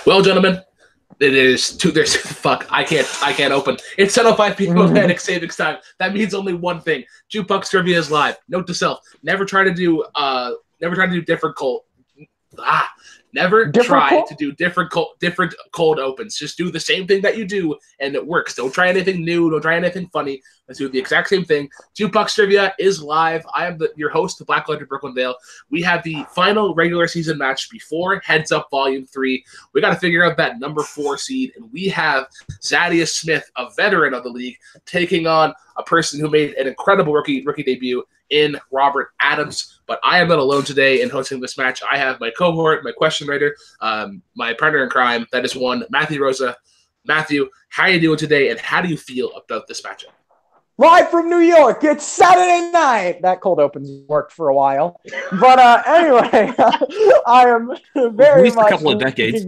Well, gentlemen, it is two. There's fuck. I can't open. It's 7:05 p.m. Atlantic Savings Time. That means only one thing. Jukebox trivia is live. Note to self: never try to do different cold. Never try to do different cold opens. Just do the same thing that you do, and it works. Don't try anything new. Don't try anything funny. Let's do the exact same thing. Jukebox Trivia is live. I am your host, the Black Legend Brooklyn Vale. We have the final regular season match before Heads Up Volume 3. We got to figure out that number 4 seed, and we have Zaddeus Smith, a veteran of the league, taking on a person who made an incredible rookie debut in Robert Adams. But I am not alone today in hosting this match. I have my cohort, my question writer, my partner in crime. That is one, Matthew Rosa. Matthew, how are you doing today, and how do you feel about this matchup? Live from New York, it's Saturday night. That cold open's worked for a while. But anyway, I am very much a couple of decades.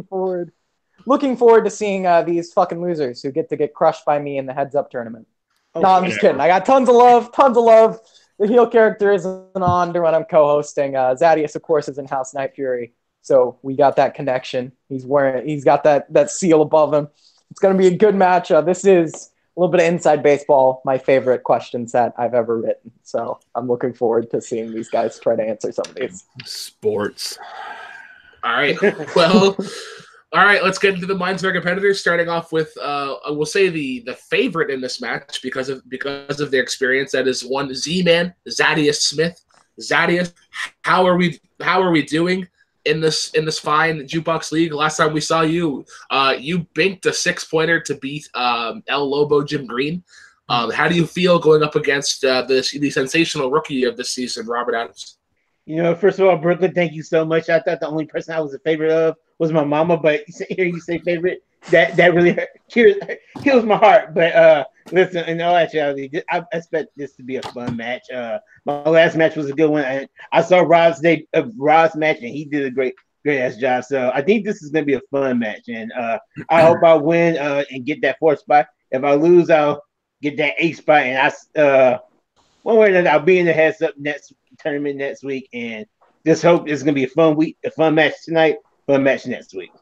looking forward to seeing these fucking losers who get to get crushed by me in the Heads Up tournament. No, I'm just kidding. I got tons of love. The heel character isn't on when I'm co-hosting. Zaddeus, of course, is in House Night Fury, so we got that connection. He's got that seal above him. It's going to be a good match. This is a little bit of inside baseball, my favorite question set I've ever written. So I'm looking forward to seeing these guys try to answer some of these. Sports. All right. Well, all right. Let's get into the minds of our competitors. Starting off with, we'll say the favorite in this match because of their experience. That is one Z-Man, Zaddeus Smith. Zaddeus, how are we doing in this fine Jukebox League? Last time we saw you, you binked a 6-pointer to beat El Lobo Jim Green. How do you feel going up against the sensational rookie of this season, Robert Adams? First of all, Brooklyn, thank you so much. I thought the only person I was a favorite of was my mama, but hearing you say favorite, that really kills my heart. But listen, in all actuality, I expect this to be a fun match. My last match was a good one. I saw Rod's match, and he did a great ass job. So I think this is going to be a fun match, and I hope I win and get that 4th spot. If I lose, I'll get that 8th spot, and one way or another, I'll be in the Heads Up tournament next week, and just hope it's going to be a fun match tonight, fun match next week.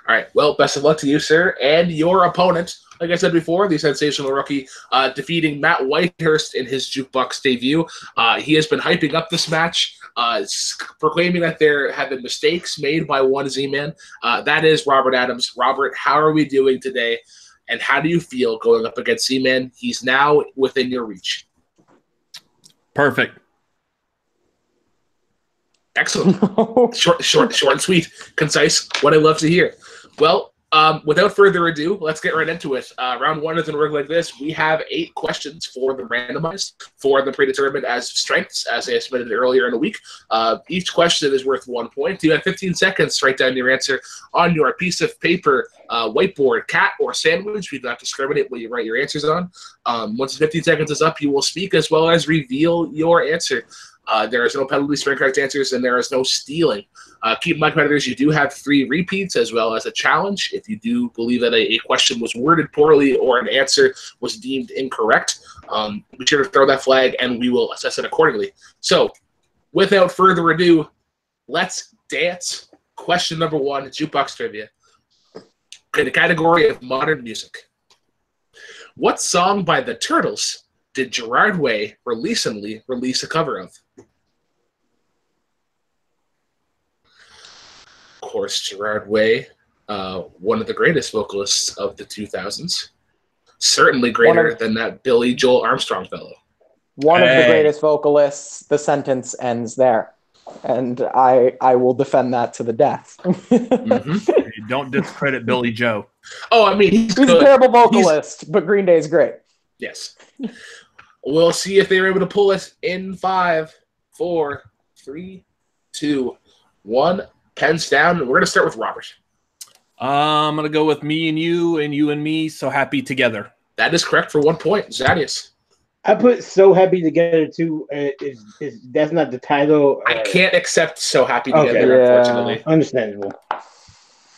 All right. Well, best of luck to you, sir, and your opponent. Like I said before, the sensational rookie defeating Matt Whitehurst in his Jukebox debut. He has been hyping up this match, proclaiming that there have been mistakes made by one Z-Man. That is Robert Adams. Robert, how are we doing today, and how do you feel going up against Z-Man? He's now within your reach. Perfect. Excellent. Short and sweet. Concise. What I love to hear. Well, without further ado, let's get right into it. Round 1 is going to work like this. We have 8 questions for the randomized, for the predetermined as strengths, as I submitted earlier in the week. Each question is worth 1 point. You have 15 seconds to write down your answer on your piece of paper, whiteboard, cat, or sandwich. We do not discriminate what you write your answers on. Once the 15 seconds is up, you will speak as well as reveal your answer. There is no penalties for incorrect answers, and there is no stealing. Keep in mind, competitors, you do have 3 repeats as well as a challenge if you do believe that a question was worded poorly or an answer was deemed incorrect. Be sure to throw that flag, and we will assess it accordingly. So, without further ado, let's dance. Question number 1, Jukebox Trivia. In the category of modern music, what song by the Turtles did Gerard Way recently release a cover of? Of course, Gerard Way, one of the greatest vocalists of the 2000s. Certainly greater than that Billy Joel Armstrong fellow. One of the greatest vocalists. The sentence ends there. And I will defend that to the death. You don't discredit Billy Joe. Oh, I mean, he's a terrible vocalist, but Green Day is great. Yes. We'll see if they're able to pull it in 5, 4, 3, 2, 1. Pens down. We're going to start with Robert. I'm going to go with Me and You and Me, So Happy Together. That is correct for 1 point. Zaddeus. I put So Happy Together, too. That's not the title. I can't accept So Happy Together, unfortunately.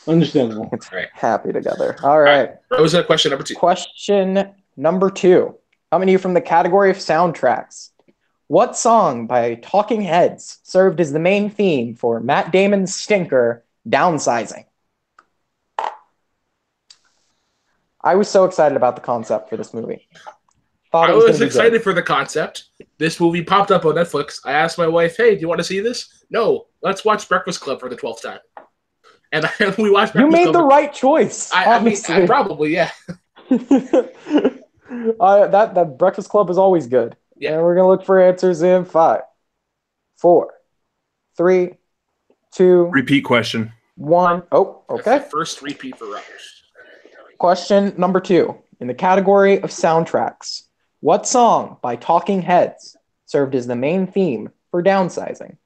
Understandable. Right. Happy Together. All right. Rosa, question number 2. Question number 2. Coming to you from the category of soundtracks. What song by Talking Heads served as the main theme for Matt Damon's stinker, Downsizing? I was so excited about the concept for this movie. I was excited for the concept. This movie popped up on Netflix. I asked my wife, "Hey, do you want to see this?" No, let's watch Breakfast Club for the 12th time. And we watched. You made the right choice. I mean, probably, yeah. That Breakfast Club is always good. Yeah. And we're gonna look for answers in 5, 4, 3, 2. Repeat question. 1. Oh, okay. First repeat for Robert. Question number 2. In the category of soundtracks, what song by Talking Heads served as the main theme for Downsizing?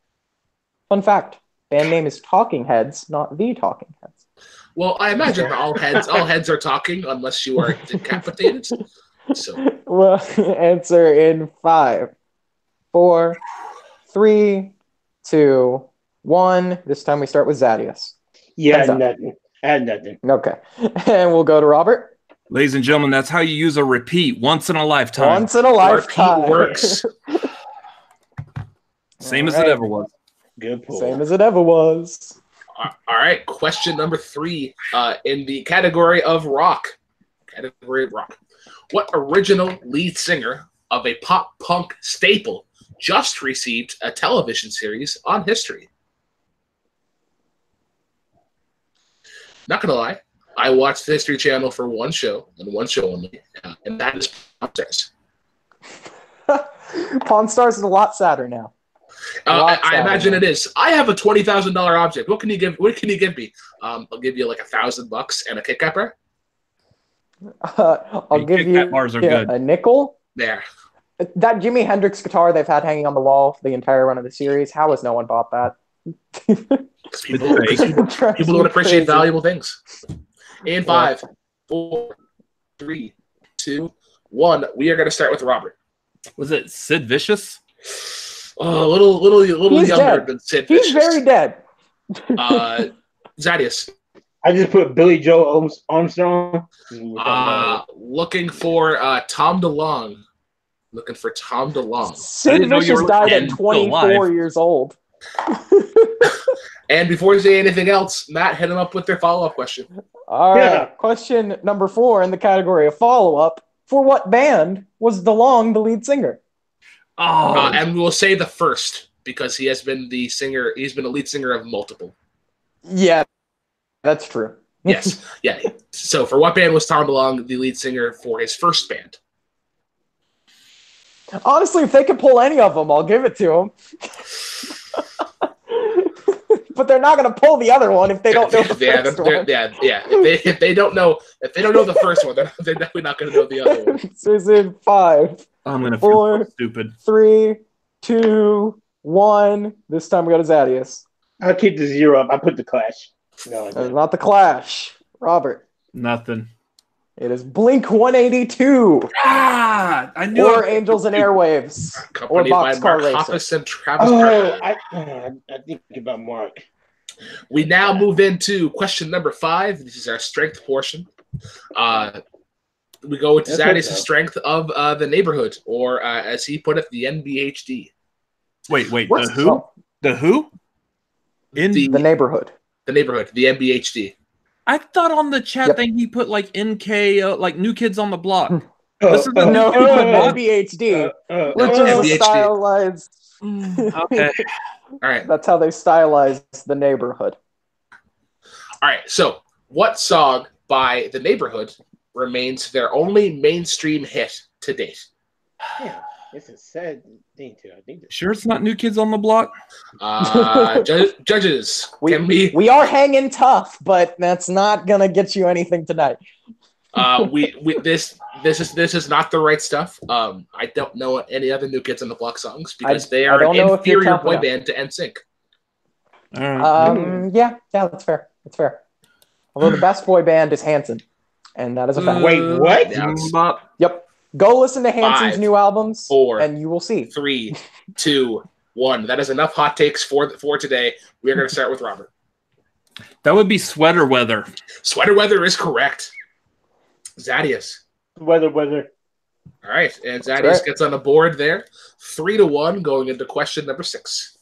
Fun fact: band name is Talking Heads, not The Talking Heads. Well, I imagine all heads are talking unless you are decapitated. So, well, answer in 5, 4, 3, 2, 1. This time we start with Zaddeus. Yeah, nothing. I had nothing. Okay, and we'll go to Robert. Ladies and gentlemen, that's how you use a repeat. Once in a lifetime. Once in a lifetime. Repeat works. Same as it ever was. Good pull. Same as it ever was. All right. Question number 3 in the category of rock. What original lead singer of a pop punk staple just received a television series on History? Not going to lie. I watched the History Channel for one show and one show only, and that is Pawn Stars. Pawn Stars is a lot sadder now. I imagine it is. I have a $20,000 object. What can you give? What can you give me? I'll give you like $1,000 and a Kit Kat bar. I'll give you bars are good. A nickel. There. That Jimi Hendrix guitar they've had hanging on the wall the entire run of the series. How has no one bought that? People don't appreciate valuable things. In 5, 4, 3, 2, 1. We are going to start with Robert. Was it Sid Vicious? Oh, a little He's younger dead. than Sid Vicious. He's very dead. Zaddeus. I just put Billy Joe Armstrong. Looking for Tom DeLonge. Looking for Tom DeLonge. Sid Vicious died at 24 years old. And before you say anything else, Matt, hit him up with their follow-up question. All right. Question number 4 in the category of follow-up. For what band was DeLonge the lead singer? And we'll say the first because he has been the singer. He's been a lead singer of multiple. Yeah, that's true. Yes. Yeah. So for what band was Tom DeLonge the lead singer for his first band? Honestly, if they could pull any of them, I'll give it to them. But they're not going to pull the other one if they don't know the first one. Yeah. If they don't know the first one, they're definitely not going to know the other one. This is in 5. I'm going to 4, feel so stupid. 3, 2, 1. This time we go to Zaddeus. I'll keep the 0 up. I put the Clash. No, not the Clash. Robert. Nothing. It is Blink 182. I knew or Angels and Airwaves. Or Boxcar Racer. And Travis I think about Mark. We now move into question number 5. This is our strength portion. We go into Zaddeus' strength of the neighborhood, or as he put it, the NBHD. Wait, the who? The who? In the neighborhood. The neighborhood, the NBHD. I thought on the chat thing he put like NK, like New Kids on the Block. This is NBHD, which is a stylized. Okay. All right. That's how they stylized the neighborhood. All right. So, what song by the neighborhood remains their only mainstream hit to date? Yeah, it's a sad thing too. I think. Sure, it's not New Kids on the Block. Judges, we are hanging tough, but that's not gonna get you anything tonight. This is not the right stuff. I don't know any other New Kids on the Block songs because they are an inferior boy band to NSYNC. All right. Yeah, that's fair. That's fair. Although the best boy band is Hanson, and that is a fact. Wait, what? Yep. Go listen to Hanson's 5, new albums, 4, and you will see. 3, 2, 1. That is enough hot takes for today. We are going to start with Robert. That would be Sweater Weather. Sweater Weather is correct. Zaddeus. Weather. All right, and Zaddeus gets on the board there. 3-1 going into question number 6.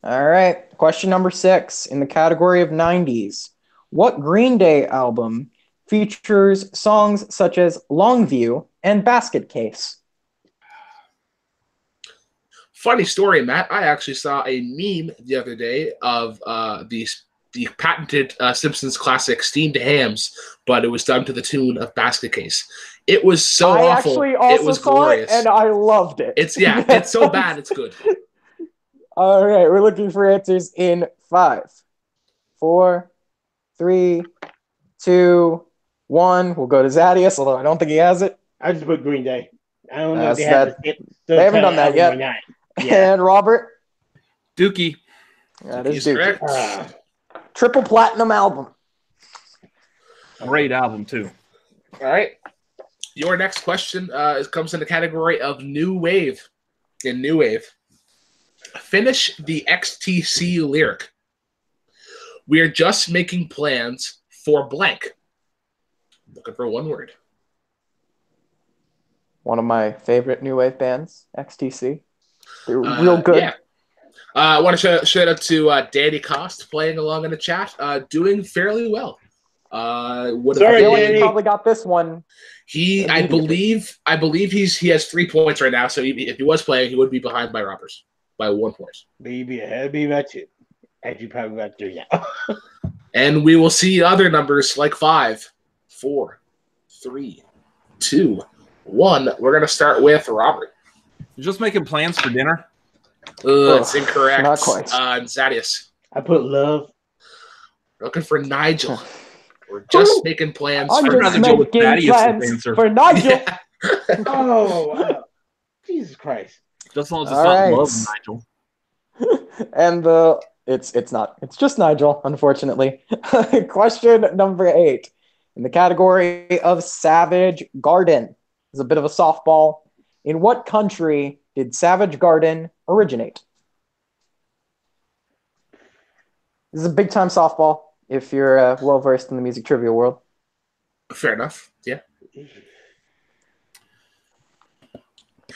All right, question number 6 in the category of 90s. What Green Day album features songs such as Longview and Basket Case? Funny story, Matt. I actually saw a meme the other day of the patented Simpsons classic "Steamed Hams," but it was done to the tune of "Basket Case." It was so I awful. actually also It was saw glorious, it, and I loved it. It's so bad, it's good. All right, we're looking for answers in 5, 4, 3, 2, 1. We'll go to Zaddeus, although I don't think he has it. I just put Green Day. I don't know if they That's have they haven't done that yet. or not. Yeah. And Robert? Dookie. That is He's Dookie. correct. Triple platinum album. Great album, too. All right. Your next question comes in the category of New Wave. In New Wave, finish the XTC lyric. We are just making plans for blank. Looking for one word. One of my favorite new wave bands, XTC. They're real good. Yeah. I want to shout out to Danny Cost playing along in the chat, doing fairly well. I feel like he probably got this one. I believe he has 3 points right now. So if he was playing, he would be behind by Robbers by 1 point. Maybe ahead, maybe about 2. As you probably got 3 now. And we will see other numbers like 5, 4, 3, 2, 1. We're gonna start with Robert. You're just making plans for dinner? It's incorrect. Not quite. Zaddeus. I put love. Looking for Nigel. We're just making plans I'm for just Nigel with making Zaddeus' plans answer. for Nigel. Yeah. Oh, wow. Jesus Christ. Just as long as it's All not right. love, Nigel. And it's not. It's just Nigel, unfortunately. Question number 8. In the category of Savage Garden. This is a bit of a softball. In what country did Savage Garden originate? This is a big time softball if you're well versed in the music trivia world. Fair enough. Yeah.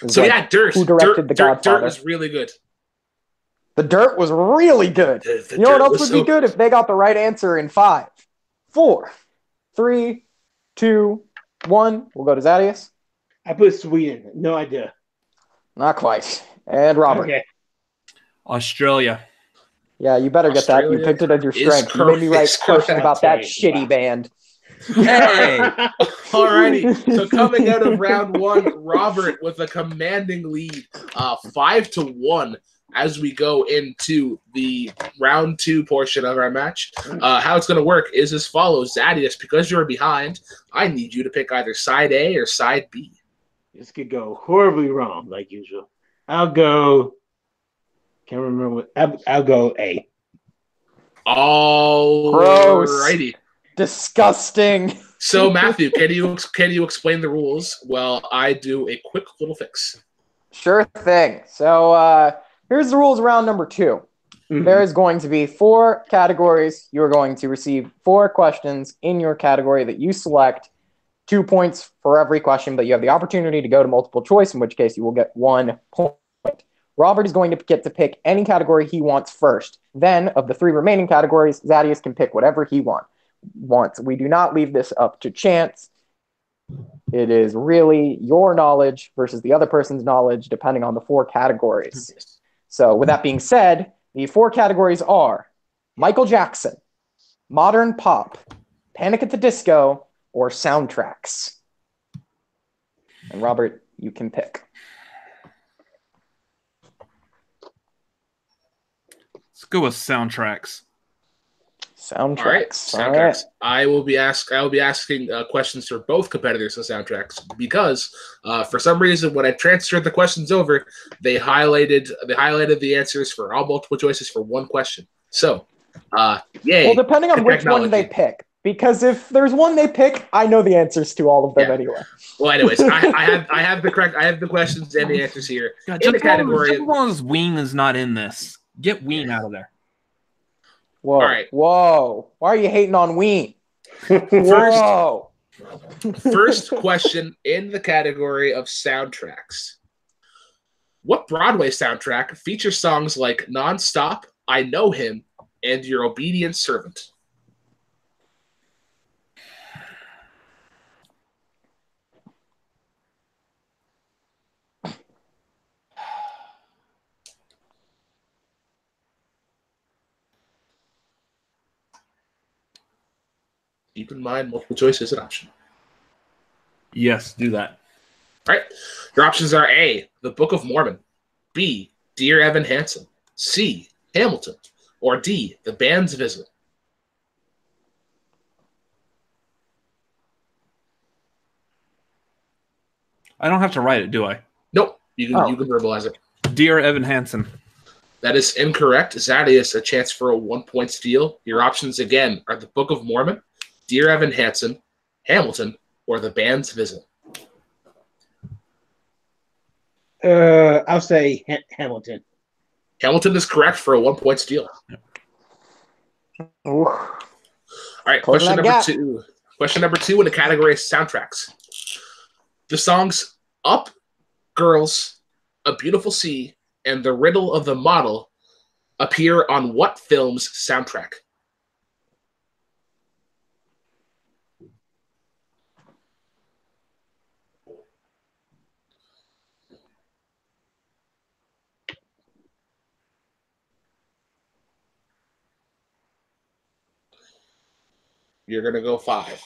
So yeah, Dirt. Who directed The Godfather? Dirt was really good. The Dirt was really good. The You know what Dirt else was would be so good if they got the right answer in 5, 4, 3, 2, 1. We'll go to Zaddeus. I put Sweden. No idea. Not quite. And Robert. Okay. Australia. Yeah, you better get that. You picked it as your strength. You made me write questions about that shitty band. Hey! Alrighty. So coming out of round 1, Robert with a commanding lead, 5-1 as we go into the round 2 portion of our match. How it's going to work is as follows. Zaddeus, because you're behind, I need you to pick either side A or side B. This could go horribly wrong, like usual. I'll go. Can't remember what. I'll go A. Alrighty. Disgusting. So Matthew, can you explain the rules while I do a quick little fix? Sure thing. So here's the rules around number 2. Mm-hmm. There is going to be 4 categories. You're going to receive 4 questions in your category that you select. 2 points for every question, but you have the opportunity to go to multiple choice, in which case you will get 1 point. Robert is going to get to pick any category he wants first. Then, of the 3 remaining categories, Zaddeus can pick whatever he wants. We do not leave this up to chance. It is really your knowledge versus the other person's knowledge, depending on the 4 categories. So, with that being said, the 4 categories are Michael Jackson, modern pop, Panic at the Disco, or soundtracks. And Robert, you can pick. Let's go with soundtracks. Soundtracks. All right, soundtracks. I will be asking questions for both competitors in soundtracks because for some reason when I transferred the questions over, they highlighted the answers for all multiple choices for 1 question. So, yay! Well, depending on which one they pick, because if there's one they pick, I know the answers to all of them anyway. Well, anyways, I have the questions and the answers here God, in the category. Just as long as Ween is not in this, get Ween out of there. Whoa. All right. Whoa. Why are you hating on Ween? Whoa. First question in the category of soundtracks. What Broadway soundtrack features songs like Nonstop, I Know Him, and Your Obedient Servant? keep in mind multiple choice is an option. Yes, do that. All right. Your options are A, The Book of Mormon, B, Dear Evan Hansen, C, Hamilton, or D, The Band's Visit. I don't have to write it, do I? Nope. You can verbalize it. Dear Evan Hansen. That is incorrect. Zaddeus, a chance for a 1-point steal. Your options again are The Book of Mormon, Dear Evan Hansen, Hamilton, or The Band's Visit. I'll say Hamilton. Hamilton is correct for a 1-point steal. Ooh. All right, question number two. Question number 2 in the category of soundtracks. The songs Up, Girls, A Beautiful Sea, and The Riddle of the Model appear on what film's soundtrack? You're going to go 5.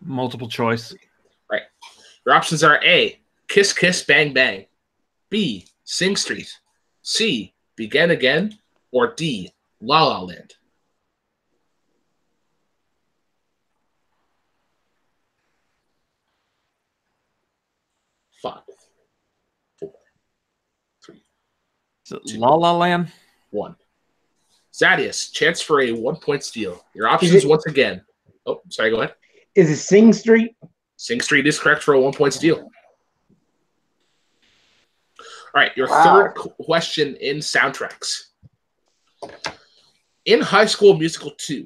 Multiple choice. Right. Your options are A, Kiss Kiss Bang Bang, B, Sing Street, C, Begin Again, or D, La La Land. Five, 4, 3, Is it La La Land? 1. Zaddeus, chance for a 1-point steal. Your options once again. Oh, sorry, go ahead. Is it Sing Street? Sing Street is correct for a 1-point steal. All right, your third question in soundtracks. In High School Musical 2,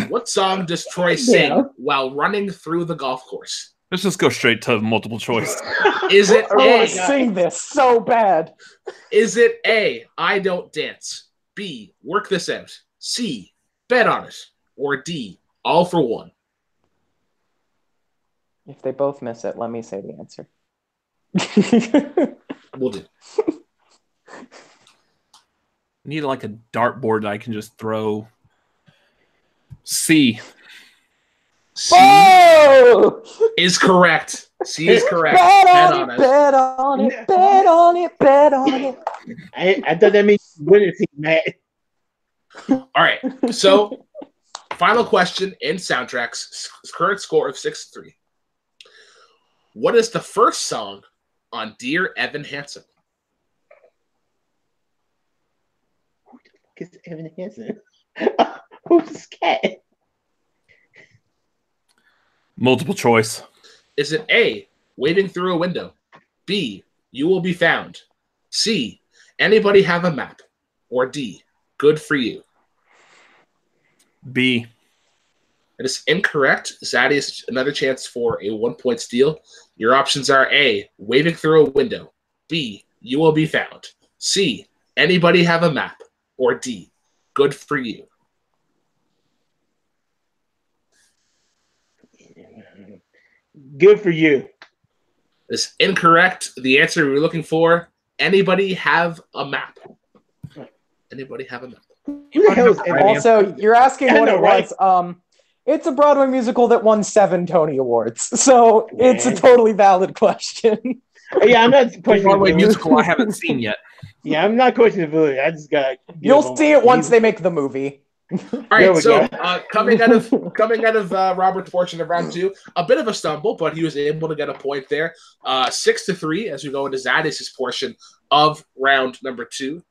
what song does Troy sing while running through the golf course? Let's just go straight to multiple choice. Is it I want to sing this so bad. Is it A, I Don't Dance, B, Work This Out, C, Bet on It, or D, All for One? If they both miss it, let me say the answer. We'll do. Need like a dartboard that I can just throw. C. C is correct. C is correct. Bet on it, bet on it, bet on it, bet on it. I thought that means winning team, Matt. All right. So, final question in soundtracks. Current score of 6-3. What is the first song on Dear Evan Hansen? Who the fuck is Evan Hansen? Who's this cat? Multiple choice. Is it A, Waving Through a Window, B, You Will Be Found, C, Anybody Have a Map, or D, Good for You? B. It is incorrect. Zaddeus, another chance for a 1-point steal. Your options are A, Waving Through a Window, B, You Will Be Found, C, Anybody Have a Map, or D, Good for You? Good for you. It's incorrect. The answer we were looking for, Anybody Have a Map? Anybody have a map? Who the hell is Evan Hansen? Also, you're asking what it was. It's a Broadway musical that won 7 Tony Awards, so it's a totally valid question. Yeah, I'm not questioning Broadway the musical I haven't seen yet. Yeah, I'm not questioning the ability. I just got. You'll see it once they make the movie. All right, so coming out of Robert's portion of round 2, a bit of a stumble, but he was able to get a point there. 6-3 as we go into Zaddeus' portion of round number 2.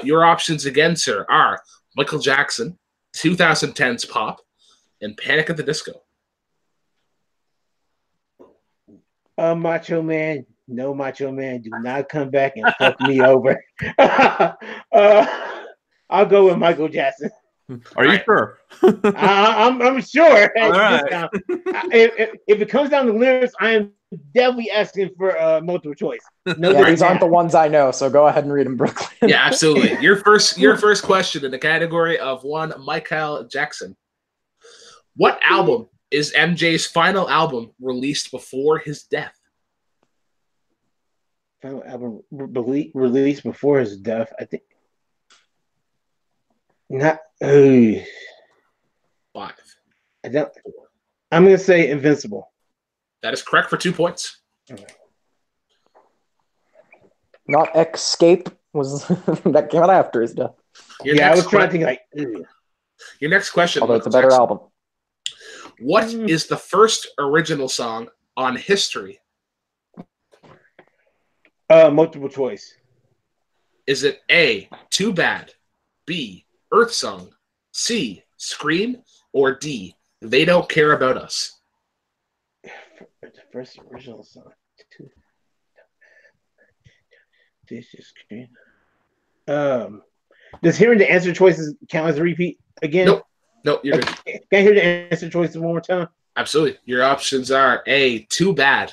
Your options again, sir, are Michael Jackson, 2010's Pop, and Panic at the Disco. Macho Man, no Macho Man, do not come back and fuck me over. I'll go with Michael Jackson. Are you sure? I'm sure. All right. If it comes down to lyrics, I am definitely asking for multiple choice. No, these aren't the ones I know, so go ahead and read them, Brooklyn. Yeah, absolutely. Your first question in the category of one, Michael Jackson. What album is MJ's final album released before his death? Final album released before his death, I think. Not 5, I don't. I'm gonna say Invincible. That is correct for 2 points. Not Escape was that came out after his death. I was trying to think like. Ugh. Your next question. Although it's a better album. What is the first original song on History? Multiple choice. Is it A, Too Bad, B, Earth Song, C, Scream, or D, They Don't Care About Us? The first original song. This is Scream. Does hearing the answer choices count as a repeat again? Nope, you're good. Can I hear the answer choices one more time? Absolutely. Your options are A, Too Bad,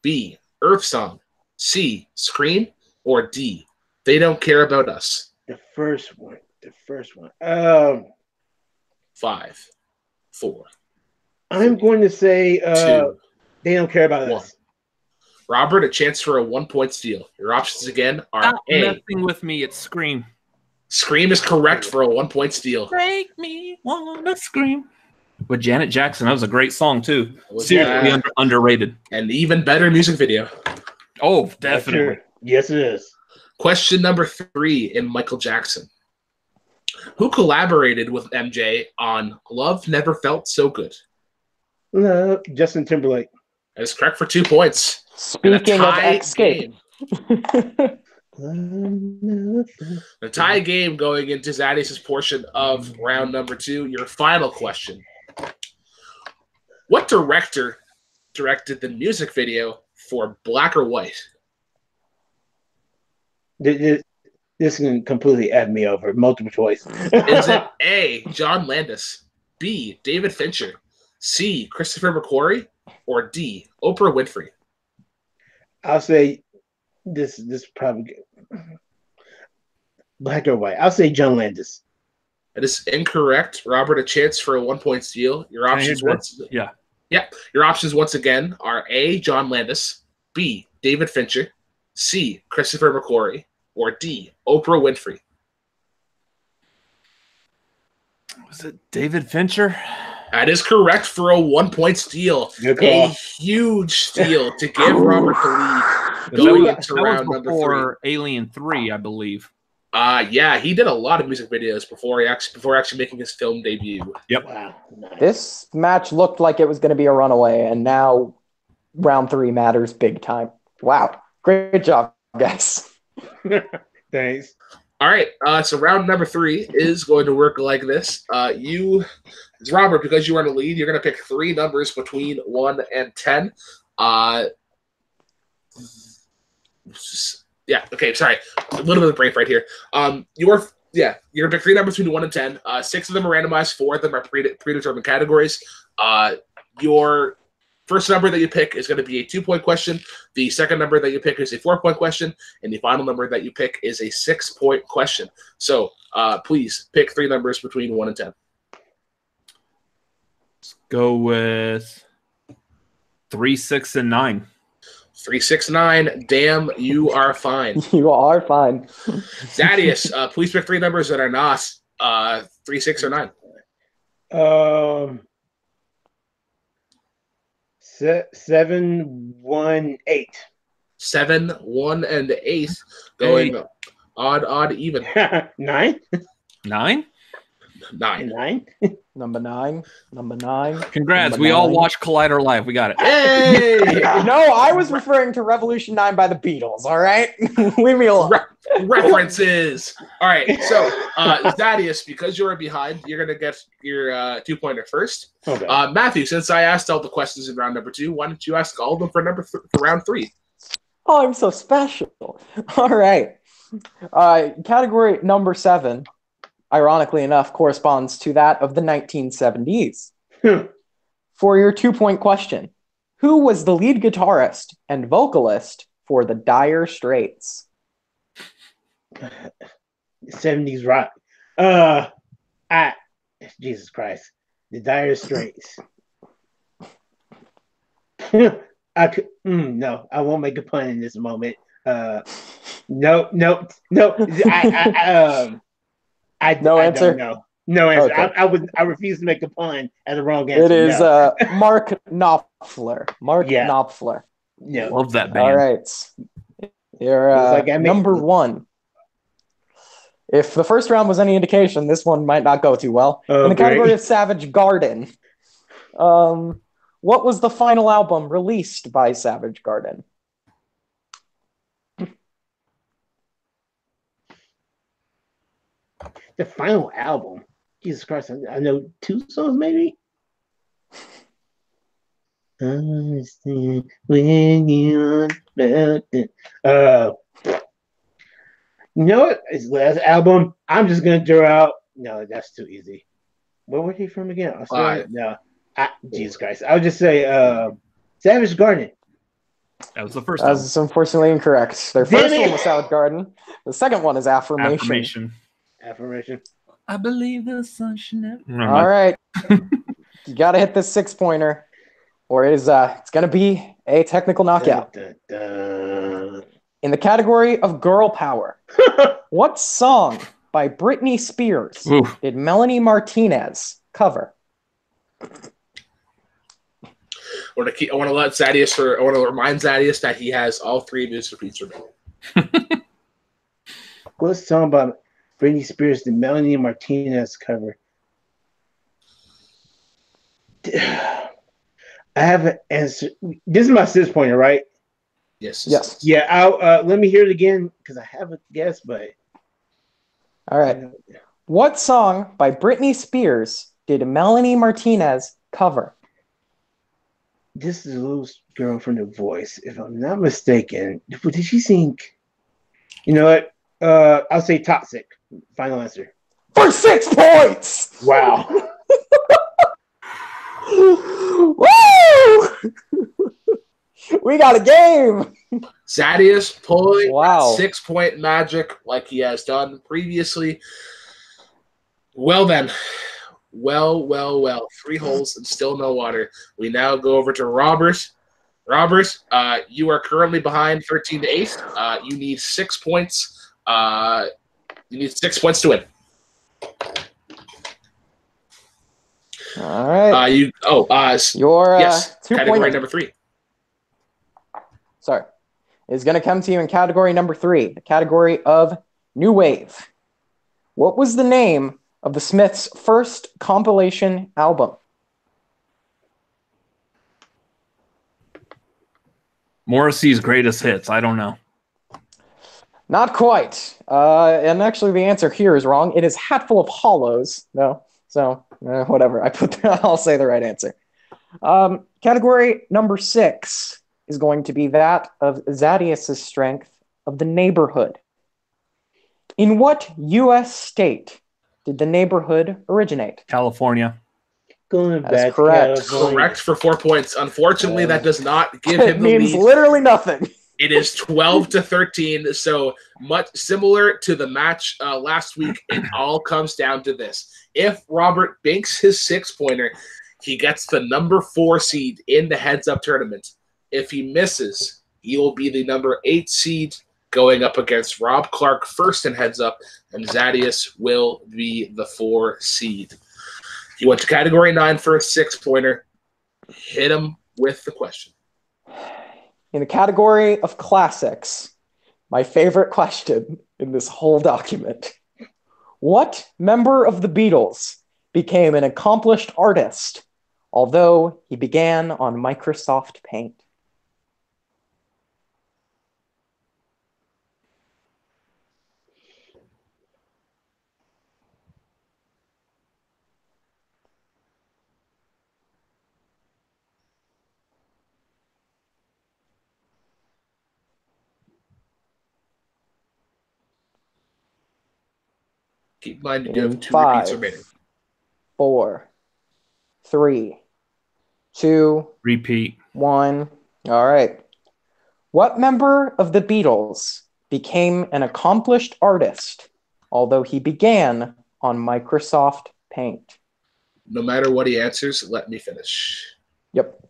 B, Earth Song, C, Scream, or D, They Don't Care About Us. The first one. 5, 4. I'm going to say 2. They Don't Care About 1. Us. Robert, a chance for a 1-point steal. Your options again are Stop A. messing with me. It's Scream. Scream is correct for a 1-point steal. Make me wanna scream. With Janet Jackson, that was a great song too. Was Seriously that- underrated. An even better music video. Oh, definitely. Yes, it is. Question number 3 in Michael Jackson. Who collaborated with MJ on Love Never Felt So Good? Justin Timberlake. That is correct for 2 points. Speaking of Escape. The tie game going into Zaddeus' portion of round number 2. Your final question. What director directed the music video for Black or White? This can completely add me over. Multiple choice. Is it A, John Landis, B, David Fincher, C, Christopher McQuarrie, or D, Oprah Winfrey? I'll say this probably Black or White. I'll say John Landis. That is incorrect. Robert, a chance for a 1-point steal. Your options Your options once again are A, John Landis, B, David Fincher, C, Christopher McQuarrie, or D, Oprah Winfrey. Was it David Fincher? That is correct for a 1-point steal. Good A call. huge steal to give Robert the lead That going was, into that round was number before Alien 3, I believe. 3. Yeah, he did a lot of music videos before actually making his film debut. Yep. Wow. Nice. This match looked like it was going to be a runaway, and now round 3 matters big time. Wow. Great job, guys. Thanks. All right, so round number 3 is going to work like this. Robert, because you are in the lead, you're going to pick 3 numbers between 1 and 10. Yeah, okay, sorry. A little bit of brain right here. You're going to pick 3 numbers between 1 and 10. 6 of them are randomized, 4 of them are predetermined categories. Your first number that you pick is going to be a 2-point question. The second number that you pick is a 4-point question. And the final number that you pick is a 6-point question. So please pick 3 numbers between 1 and 10. Let's go with 3, 6, and 9. 3, 6, 9. Damn, you are fine. You are fine. Zaddeus, please pick 3 numbers that are not 3, 6, or 9. 7, 1, 8. 7, 1, and 8. Going odd, even. 9. 9? 9. Number 9. Congrats. Number We all 9. watched Collider Live. We got it. Hey! No, I was referring to Revolution 9 by the Beatles, all right? Leave me alone. References. All right, so Zaddeus, because you're behind, you're going to get your 2-pointer first. Okay. Matthew, since I asked all the questions in round number 2, why don't you ask all of them for round 3? Oh, I'm so special. All right. Category number 7, ironically enough, corresponds to that of the 1970s. For your 2-point question, who was the lead guitarist and vocalist for the Dire Straits? 70s rock. Jesus Christ. The Dire Straits. No, I won't make a pun in this moment. No. No answer? Don't know. No answer. Okay. I refuse to make a pun as a wrong answer. It is No. Mark Knopfler. Mark Yeah. Knopfler. No. Love that band. All right. You're It's like I number one. If the first round was any indication, this one might not go too well. Oh, In the category great. of Savage Garden, what was the final album released by Savage Garden? The final album. Jesus Christ, I know 2 songs maybe. Understand when you felt it. You know what? His last album. I'm just gonna throw out. No, that's too easy. Where were he from again? Australia? No. Jesus Christ. I would just say Savage Garden. That was the first album. That's unfortunately incorrect. Their Damn first it! one was Savage Garden. The second one is Affirmation. Affirmation. I believe the sun should never. All right. You got to hit this 6-pointer, or it's going to be a technical knockout. Dun, dun, dun. In the category of girl power, what song by Britney Spears did Melanie Martinez cover? I want to let Zaddeus, I want to remind Zaddeus that he has all 3 of his repeats remaining. What song by Britney Spears did Melanie Martinez cover? I have an answer. This is my 6-pointer, right? Yes. Yeah. I'll let me hear it again because I have a guess, but all right. What song by Britney Spears did Melanie Martinez cover? This is a little girl from The Voice, if I'm not mistaken. Did she sing? You know what? I'll say Toxic. Final answer. For 6 points! Wow. Woo! We got a game. Zaddeus pulling Wow. 6-point magic like he has done previously. Well then. Well. 3 holes and still no water. We now go over to Robert. Robert, you are currently behind 13-8. You need 6 points. You need 6 points to win. All right. Your yes, 2 category pointer. number 3. Sorry. Is going to come to you in category number 3, the category of New Wave. What was the name of the Smiths' first compilation album? Morrissey's greatest hits. I don't know. Not quite. And actually, the answer here is wrong. It is Hatful of Hollows. No. So, whatever. I'll say the right answer. Category number 6 is going to be that of Zaddeus' strength of The Neighborhood. In what U.S. state did The Neighborhood originate? California. Going That is back correct. Correct for 4 points. Unfortunately, that does not give It him the means lead. literally nothing. It is 12-13, so much similar to the match last week. It all comes down to this. If Robert banks his 6-pointer, he gets the number 4 seed in the heads-up tournament. If he misses, he will be the number 8 seed going up against Rob Clark first in heads-up, and Zaddeus will be the 4 seed. He went to category 9 for a 6-pointer. Hit him with the question. In the category of classics, my favorite question in this whole document. What member of the Beatles became an accomplished artist, although he began on Microsoft Paint? Keep in mind, you have 2 5, repeats remaining. 4, 3, 2, Repeat. 1. All right. What member of the Beatles became an accomplished artist, although he began on Microsoft Paint? No matter what he answers, let me finish. Yep.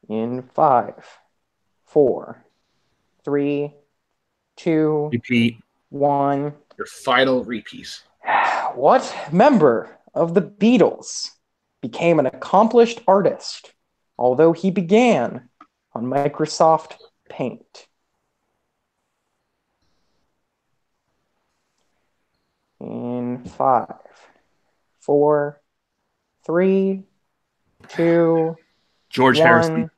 In 5, 4, 3, 2, Repeat. 1. Your final repeat. What member of the Beatles became an accomplished artist, although he began on Microsoft Paint? In 5, 4, 3, 2, George 1. Harrison.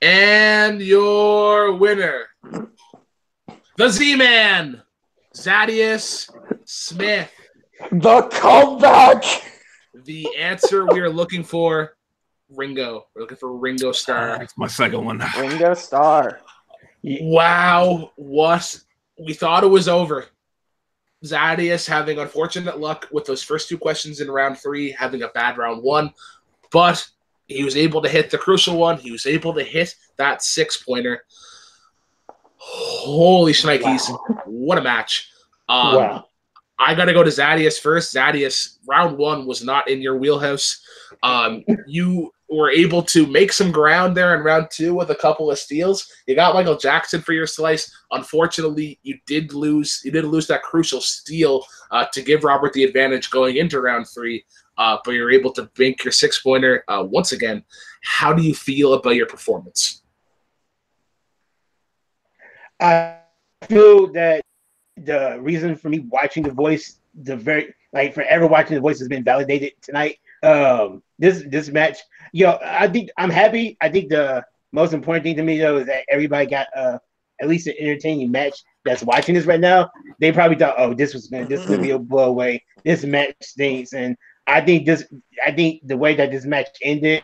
And your winner, the Z-Man, Zaddeus Smith. The comeback! The answer we are looking for, Ringo. We're looking for Ringo Starr. That's my second one. Ringo Starr. Wow, what? We thought it was over. Zaddeus having unfortunate luck with those first 2 questions in round 3, having a bad round 1, but he was able to hit the crucial one. He was able to hit that 6-pointer. Holy shnikes. Wow. What a match. Wow. I got to go to Zaddeus first. Zaddeus, round 1 was not in your wheelhouse. You were able to make some ground there in round 2 with a couple of steals. You got Michael Jackson for your slice. Unfortunately, you did lose that crucial steal to give Robert the advantage going into round 3. But you're able to bank your 6-pointer. Once again, how do you feel about your performance? I feel that the reason for me watching The Voice, forever watching The Voice has been validated tonight. This match, I think I'm happy. I think the most important thing to me though is that everybody got at least an entertaining match that's watching this right now. They probably thought, oh, this is gonna be a blowaway. This match stinks, and I think the way that this match ended,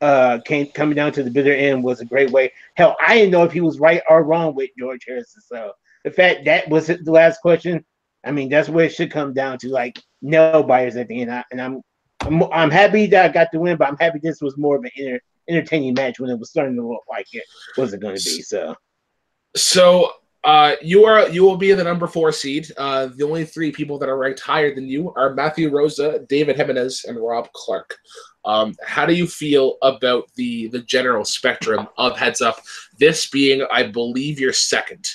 coming down to the bitter end was a great way. Hell, I didn't know if he was right or wrong with George Harrison. So the fact that was the last question, I mean, that's where it should come down to, like, nail biters at the end. And I'm happy that I got the win, but I'm happy this was more of an entertaining match when it was starting to look like it wasn't going to be. So you will be in the number 4 seed. The only 3 people that are ranked higher than you are Matthew Rosa, David Jimenez, and Rob Clark. How do you feel about the general spectrum of Heads Up? This being, I believe, your second.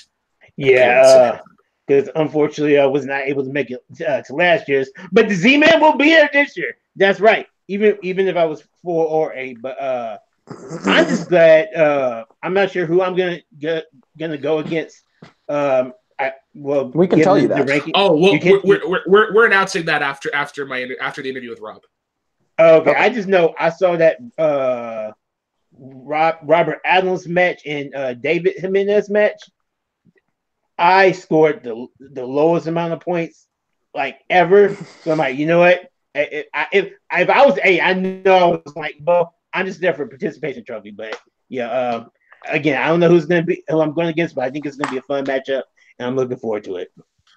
Yeah, because unfortunately I was not able to make it to last year's. But the Z-Man will be here this year. That's right. Even if I was 4 or 8, but I'm just glad. I'm not sure who I'm gonna go against. We can tell you that. Oh, well, we're announcing that after the interview with Rob. Okay, I just know I saw that Robert Adams match and David Jimenez match. I scored the lowest amount of points like ever. So I'm like, you know what? If I was 8, I know I was like, well, I'm just there for a participation trophy. But yeah, again, I don't know who I'm going against, but I think it's going to be a fun matchup, and I'm looking forward to it.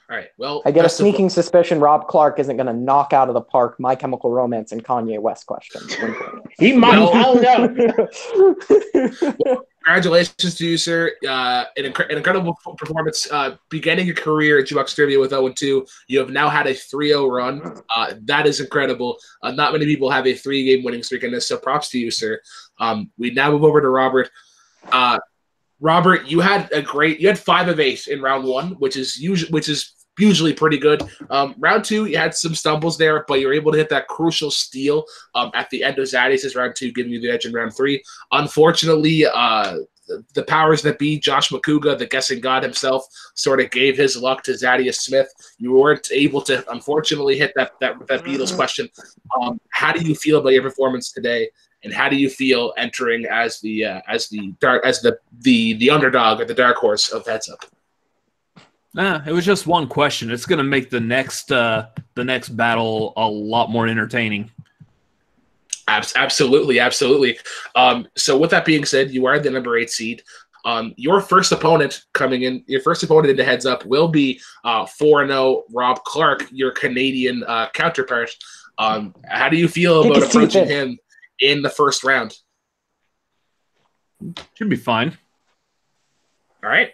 All right. Well, I get a sneaking suspicion Rob Clark isn't going to knock out of the park My Chemical Romance and Kanye West questions. He might. I don't know. Congratulations to you, sir. An incredible performance. Beginning your career at Jukebox Trivia with 0-2. You have now had a 3-0 run. That is incredible. Not many people have a 3-game winning streak in this, so props to you, sir. We now move over to Robert. Robert, you had 5 of 8 in round 1, which is usually pretty good. Round 2, you had some stumbles there, but you were able to hit that crucial steal at the end of Zaddeus' round 2, giving you the edge in round 3. Unfortunately, the powers that be, Josh McCouga, the guessing god himself, sort of gave his luck to Zaddeus Smith. You weren't able to, unfortunately, hit that Beatles question. How do you feel about your performance today? And how do you feel entering as the underdog or the dark horse of Heads Up? It was just one question. It's going to make the next battle a lot more entertaining. Absolutely. So with that being said, you are the number 8 seed. Your first opponent into Heads Up will be 4-0 Rob Clark, your Canadian counterpart. How do you feel about approaching him in the first round? Should be fine. All right.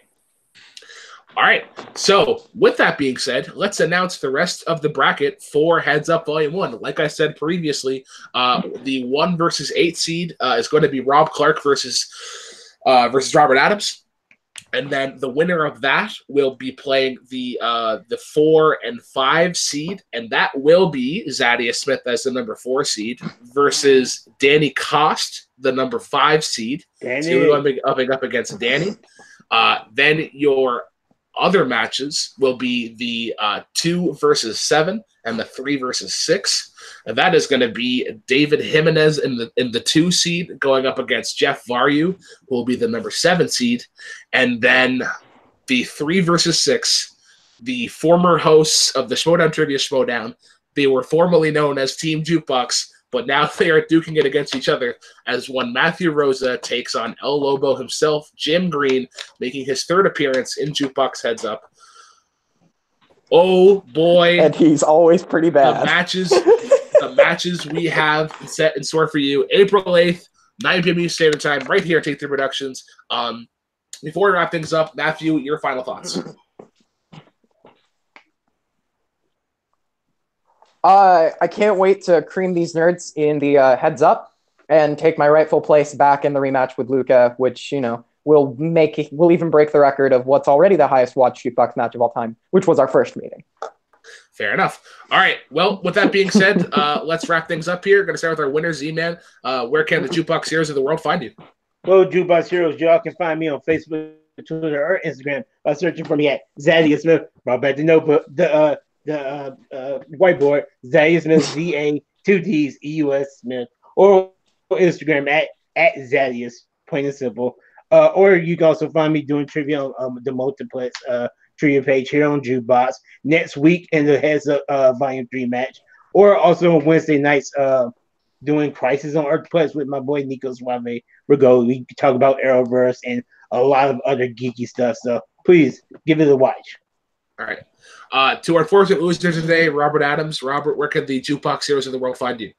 So with that being said, let's announce the rest of the bracket for Heads Up Volume 1. Like I said previously, the 1 versus 8 seed is going to be Rob Clark versus Robert Adams. And then the winner of that will be playing the 4 and 5 seed, and that will be Zaddeus Smith as the number 4 seed versus Danny Cost, the number 5 seed. So up against Danny. Then your other matches will be the 2 versus 7 and the 3 versus 6. And that is going to be David Jimenez in the 2 seed going up against Jeff Varyu, who will be the number 7 seed. And then the 3 versus 6, the former hosts of the Schmodown Trivia Schmodown, they were formerly known as Team Jukebox, but now they are duking it against each other as one Matthew Rosa takes on El Lobo himself, Jim Green, making his 3rd appearance in Jukebox Heads Up. Oh, boy. And he's always pretty bad. The matches we have set in store for you, April 8th, 9 p.m. Eastern Standard Time, right here at Take 3 Productions. Before we wrap things up, Matthew, your final thoughts. I can't wait to cream these nerds in the heads up and take my rightful place back in the rematch with Luca, which, will even break the record of what's already the highest watched Jukebox match of all time, which was our first meeting. Fair enough. All right. Well, with that being said, let's wrap things up here. Going to start with our winner, Z-Man. Where can the Jukebox Heroes of the world find you? Well, Jukebox Heroes, y'all can find me on Facebook, Twitter, or Instagram by searching for me at Zaddeus Smith. Brought back the notebook, the whiteboard, Zaddeus Smith, Z-A-2-Ds, E-U-S Smith, or Instagram at Zaddeus, plain and simple. Or you can also find me doing trivia on the Multiplex trivia page here on Jukebox next week in the Heads Up Volume 3 match. Or also on Wednesday nights doing Crisis on Earthplex with my boy Nico Suave Rigo. We talk about Arrowverse and a lot of other geeky stuff. So please give it a watch. All right. To our unfortunate loser today, Robert Adams. Robert, where can the Jukebox Heroes of the world find you?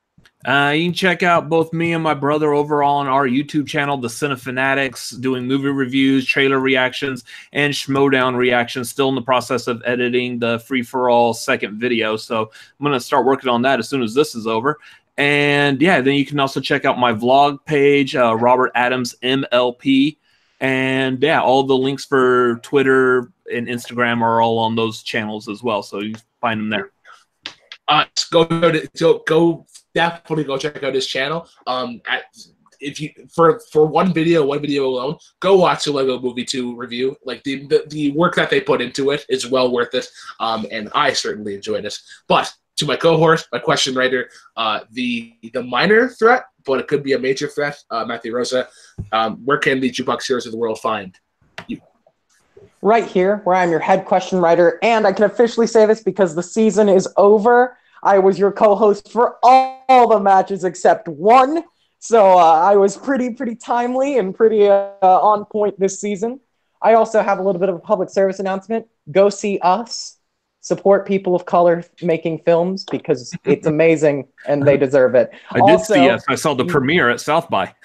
You can check out both me and my brother over on our YouTube channel, The Cinefanatics, doing movie reviews, trailer reactions, and Schmodown reactions. Still in the process of editing the free-for-all second video, so I'm going to start working on that as soon as this is over. And yeah, then you can also check out my vlog page, Robert Adams MLP. And yeah, all the links for Twitter and Instagram are all on those channels as well, so you find them there. Definitely go check out his channel. If you for one video alone, go watch the Lego Movie 2 review. Like the work that they put into it is well worth it. And I certainly enjoyed it. But to my cohort, my question writer, the minor threat, but it could be a major threat, Matthew Rosa. Where can the Jukebox Heroes of the world find you? Right here, where I'm your head question writer, and I can officially say this because the season is over. I was your co-host for all the matches except one, so I was pretty timely and pretty on point this season. I also have a little bit of a public service announcement. Go see us. Support people of color making films because it's amazing and they deserve it. I did see us. I saw the premiere at South by.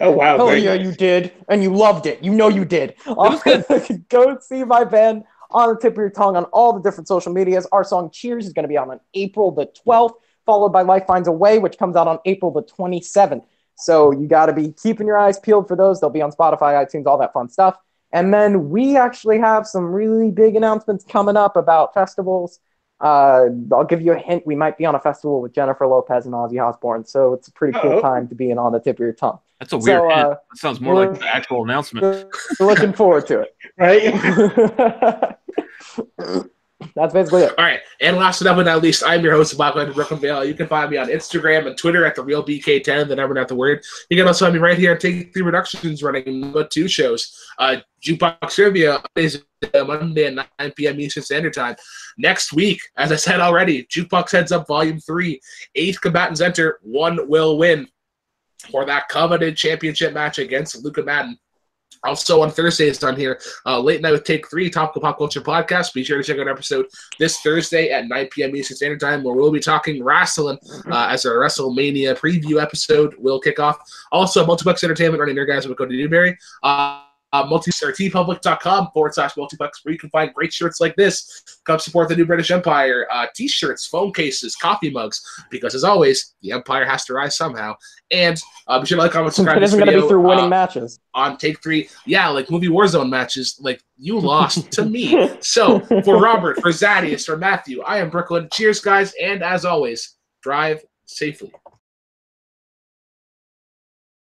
Oh, wow. Oh, yeah, you did. And you loved it. You know you did. It was good. Go see my band on the tip of your tongue on all the different social medias. Our song Cheers is going to be out on April the 12th, followed by Life Finds a Way, which comes out on April the 27th. So you got to be keeping your eyes peeled for those. They'll be on Spotify, iTunes, all that fun stuff. And then we actually have some really big announcements coming up about festivals. I'll give you a hint. We might be on a festival with Jennifer Lopez and Ozzy Osbourne. So it's a pretty cool time to be in on the tip of your tongue. That's a weird hint. That sounds more like the actual announcement. We're looking forward to it. Right? That's basically it. All right. And last but not least, I'm your host, Bob Brooklyn Vale. You can find me on Instagram and Twitter at TheRealBK10, the number, not the word. You can also find me right here at Take 3 Productions running 2 shows. Jukebox Trivia is Monday at 9 p.m. Eastern Standard Time. Next week, as I said already, Jukebox Heads Up Volume 3. 8 combatants enter. 1 will win for that coveted championship match against Luca Madden. Also on Thursdays on here, Late Night with Take 3, Topical Pop Culture Podcast. Be sure to check out an episode this Thursday at 9 p.m. Eastern Standard Time, where we'll be talking wrestling as our WrestleMania preview episode will kick off. Also, Multiplex Entertainment running Nerdgasm with Cody Newberry. tpublic.com/multiplex, where you can find great shirts like this. Come support the New British Empire. T-shirts, phone cases, coffee mugs, because as always, the Empire has to rise somehow. And be sure to like, comment, subscribe. It isn't going to be through winning matches. On Take 3. Yeah, like movie Warzone matches. Like, you lost to me. So, for Robert, for Zaddeus, for Matthew, I am Brooklyn. Cheers, guys. And as always, drive safely.